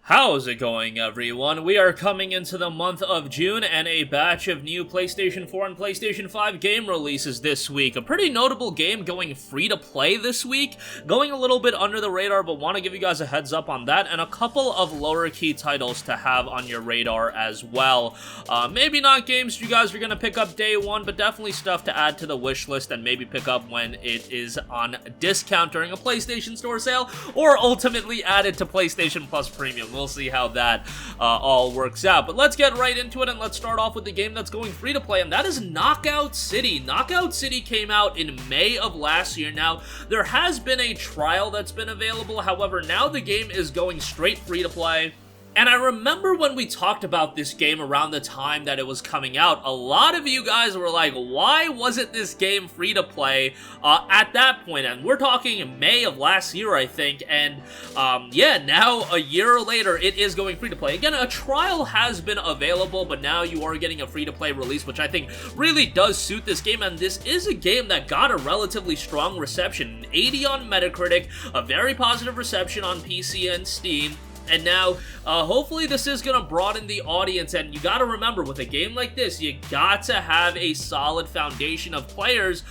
How's it going, everyone? We are coming into the month of June, and a batch of new PlayStation 4 and PlayStation 5 game releases this week. A pretty notable game going free-to-play this week, going a little bit under the radar, but want to give you guys a heads up on that, and a couple of lower-key titles to have on your radar as well. Maybe not games you guys are going to pick up day one, but definitely stuff to add to the wish list and maybe pick up when it is on discount during a PlayStation Store sale, or ultimately added to PlayStation Plus Premium. We'll see how that all works out. But let's get right into it, and let's start off with the game that's going free to play, and that is Knockout City. Knockout City came out in May of last year. Now, there has been a trial that's been available. However, now the game is going straight free to play. And I remember when we talked about this game around the time that it was coming out, a lot of you guys were like, why wasn't this game free to play at that point? And we're talking May of last year, I think, and yeah, now a year later, it is going free to play. Again, a trial has been available, but now you are getting a free to play release, which I think really does suit this game, and this is a game that got a relatively strong reception. 80 on Metacritic, a very positive reception on PC and Steam. And now, hopefully this is going to broaden the audience, and you got to remember, with a game like this, you got to have a solid foundation of players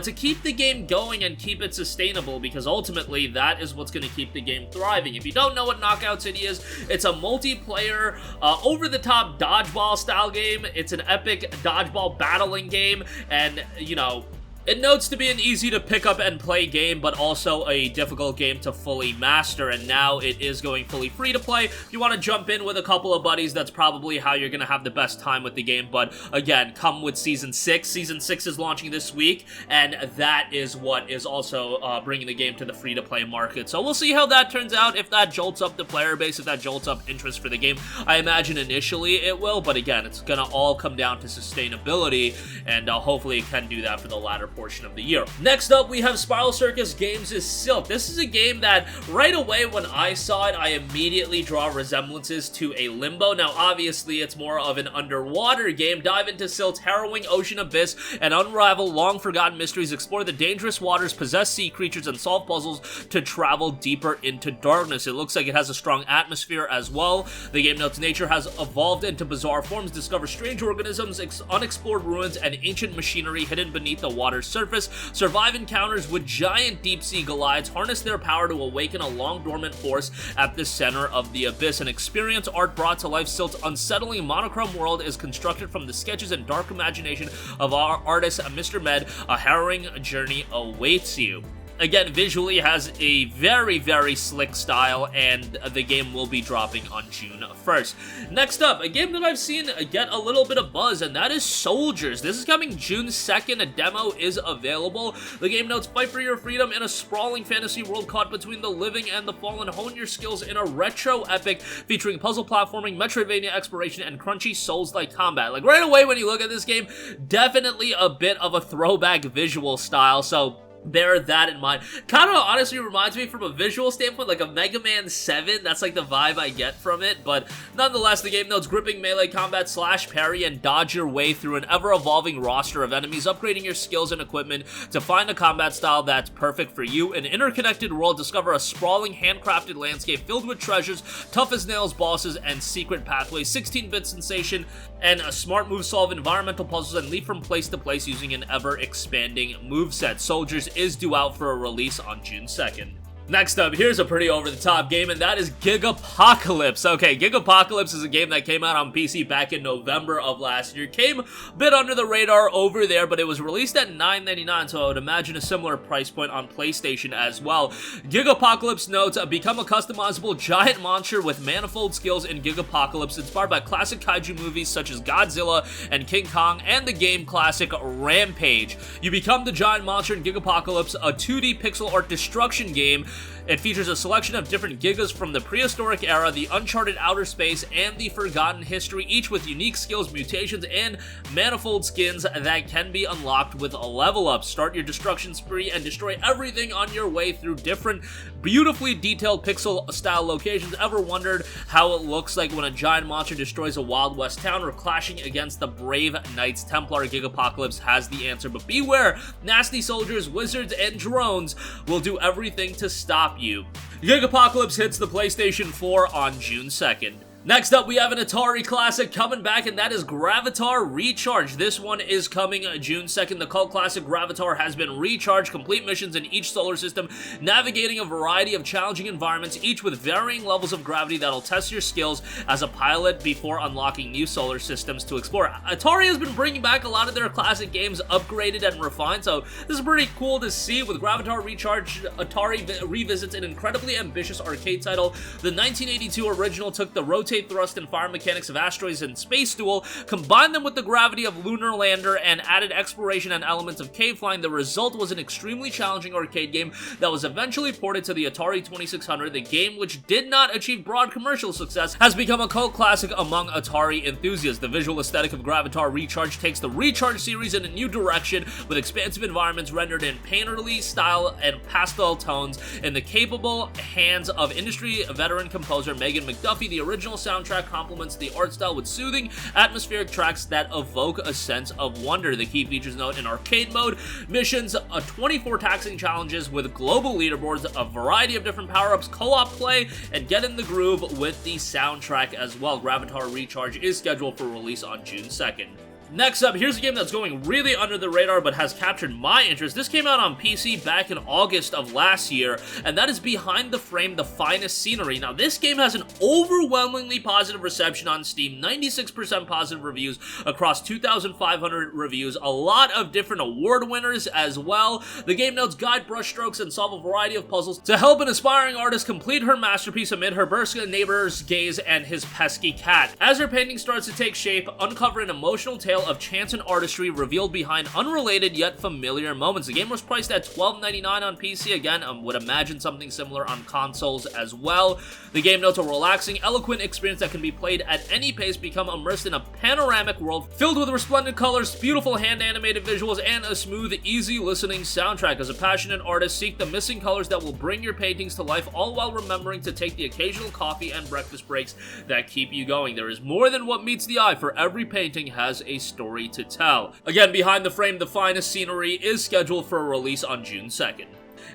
to keep the game going and keep it sustainable, because ultimately, that is what's going to keep the game thriving. If you don't know what Knockout City is, it's a multiplayer, over-the-top dodgeball-style game. It's an epic dodgeball battling game, and, you know, it notes to be an easy to pick up and play game, but also a difficult game to fully master, and now it is going fully free to play. If you want to jump in with a couple of buddies, that's probably how you're going to have the best time with the game, but again, come with Season 6. Season 6 is launching this week, and that is what is also bringing the game to the free-to-play market. So we'll see how that turns out, if that jolts up the player base, if that jolts up interest for the game. I imagine initially it will, but again, it's going to all come down to sustainability, and hopefully it can do that for the latter portion of the year. Next up, we have Spiral Circus Games' Silt. This is a game that right away when I saw it, I immediately draw resemblances to a Limbo. Now, obviously, it's more of an underwater game. Dive into Silt's harrowing ocean abyss and unravel long-forgotten mysteries, explore the dangerous waters, possess sea creatures, and solve puzzles to travel deeper into darkness. It looks like it has a strong atmosphere as well. The game notes nature has evolved into bizarre forms, discover strange organisms, unexplored ruins, and ancient machinery hidden beneath the water's surface. Survive encounters with giant deep-sea Goliaths, harness their power to awaken a long-dormant force at the center of the abyss. An experience art brought to life, Silt's unsettling monochrome world is constructed from the sketches and dark imagination of our artist, Mr. Med. A harrowing journey awaits you. Again, visually has a very, very slick style, and the game will be dropping on June 1st. Next up, a game that I've seen get a little bit of buzz, and that is Souldiers. This is coming June 2nd. A demo is available. The game notes, fight for your freedom in a sprawling fantasy world caught between the living and the fallen. Hone your skills in a retro epic featuring puzzle platforming, Metroidvania exploration, and crunchy Souls-like combat. Like, right away when you look at this game, definitely a bit of a throwback visual style, so bear that in mind. Kind of honestly reminds me from a visual standpoint like a Mega Man 7. That's like the vibe I get from it, but nonetheless, the game notes gripping melee combat, slash parry, and dodge your way through an ever-evolving roster of enemies, upgrading your skills and equipment to find a combat style that's perfect for you. An interconnected world, discover a sprawling, handcrafted landscape filled with treasures, tough as nails bosses, and secret pathways, 16-bit sensation, and a smart move, solve environmental puzzles, and leap from place to place using an ever-expanding moveset. Souldiers is due out for a release on June 2nd. Next up, here's a pretty over-the-top game, and that is Gigapocalypse. Okay, Gigapocalypse is a game that came out on PC back in November of last year. Came a bit under the radar over there, but it was released at $9.99, so I would imagine a similar price point on PlayStation as well. Gigapocalypse notes, become a customizable giant monster with manifold skills in Gigapocalypse, inspired by classic kaiju movies such as Godzilla and King Kong, and the game classic Rampage. You become the giant monster in Gigapocalypse, a 2D pixel art destruction game. It features a selection of different Gigas from the prehistoric era, the uncharted outer space, and the forgotten history, each with unique skills, mutations, and manifold skins that can be unlocked with a level up. Start your destruction spree and destroy everything on your way through different beautifully detailed pixel-style locations. Ever wondered how it looks like when a giant monster destroys a Wild West town or clashing against the brave Knights Templar? Gigapocalypse has the answer, but beware, nasty soldiers, wizards, and drones will do everything to stop stop you. Gigapocalypse hits the PlayStation 4 on June 2nd. Next up, we have an Atari classic coming back, and that is Gravitar Recharge. This one is coming June 2nd. The cult classic Gravitar has been recharged, complete missions in each solar system, navigating a variety of challenging environments, each with varying levels of gravity that'll test your skills as a pilot before unlocking new solar systems to explore. Atari has been bringing back a lot of their classic games upgraded and refined, so this is pretty cool to see. With Gravitar Recharge, Atari revisits an incredibly ambitious arcade title. The 1982 original took the rotate, thrust, and fire mechanics of Asteroids and Space Duel, combined them with the gravity of Lunar Lander, and added exploration and elements of cave flying. The result was an extremely challenging arcade game that was eventually ported to the Atari 2600. The game, which did not achieve broad commercial success, has become a cult classic among Atari enthusiasts. The visual aesthetic of Gravitar Recharge takes the Recharge series in a new direction, with expansive environments rendered in painterly style and pastel tones. In the capable hands of industry veteran composer Megan McDuffie, the original soundtrack complements the art style with soothing, atmospheric tracks that evoke a sense of wonder. The key features note in arcade mode, missions, 24 taxing challenges with global leaderboards, a variety of different power-ups, co-op play, and get in the groove with the soundtrack as well. Gravitar Recharge is scheduled for release on June 2nd. Next up, here's a game that's going really under the radar but has captured my interest. This came out on PC back in August of last year, and that is Behind the Frame, The Finest Scenery. Now, this game has an overwhelmingly positive reception on Steam, 96% positive reviews across 2,500 reviews, a lot of different award winners as well. The game notes guide brushstrokes and solve a variety of puzzles to help an aspiring artist complete her masterpiece amid her burst neighbor's gaze and his pesky cat. As her painting starts to take shape, uncover an emotional tale of chance and artistry revealed behind unrelated yet familiar moments. The game was priced at $12.99 on PC. Again, I would imagine something similar on consoles as well. The game notes a relaxing, eloquent experience that can be played at any pace, become immersed in a panoramic world filled with resplendent colors, beautiful hand-animated visuals, and a smooth, easy listening soundtrack. As a passionate artist, seek the missing colors that will bring your paintings to life, all while remembering to take the occasional coffee and breakfast breaks that keep you going. There is more than what meets the eye, for every painting has a story to tell. Again, Behind the Frame, The Finest Scenery is scheduled for a release on June 2nd.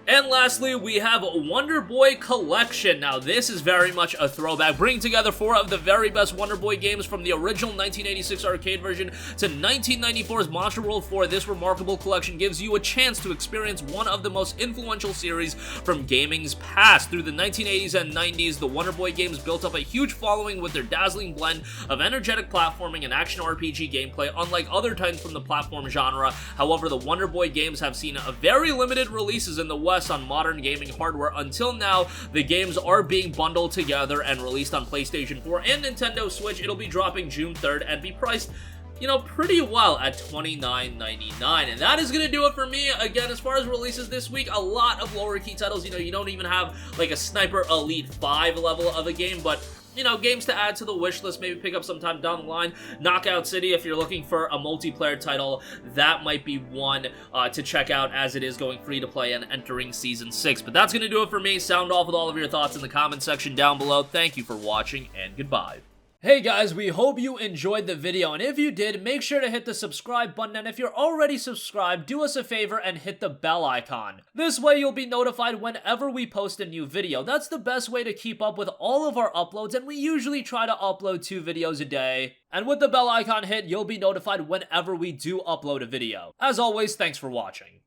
And lastly, we have Wonder Boy Collection. Now, this is very much a throwback, bringing together 4 of the very best Wonder Boy games from the original 1986 arcade version to 1994's Monster World 4. This remarkable collection gives you a chance to experience one of the most influential series from gaming's past. Through the 1980s and 90s, the Wonder Boy games built up a huge following with their dazzling blend of energetic platforming and action RPG gameplay, unlike other titles from the platform genre. However, the Wonder Boy games have seen a very limited releases in the West on modern gaming hardware. Until now, the games are being bundled together and released on PlayStation 4 and Nintendo Switch. It'll be dropping June 3rd and be priced, you know, pretty well at $29.99. And that is going to do it for me. Again, as far as releases this week, a lot of lower key titles. You know, you don't even have like a Sniper Elite 5 level of a game, but you know, games to add to the wish list, maybe pick up sometime down the line. Knockout City, if you're looking for a multiplayer title, that might be one to check out, as it is going free to play and entering Season 6. But that's going to do it for me. Sound off with all of your thoughts in the comment section down below. Thank you for watching, and goodbye. Hey guys, we hope you enjoyed the video, and if you did, make sure to hit the subscribe button, and if you're already subscribed, do us a favor and hit the bell icon. This way you'll be notified whenever we post a new video. That's the best way to keep up with all of our uploads, and we usually try to upload 2 videos a day. And with the bell icon hit, you'll be notified whenever we do upload a video. As always, thanks for watching.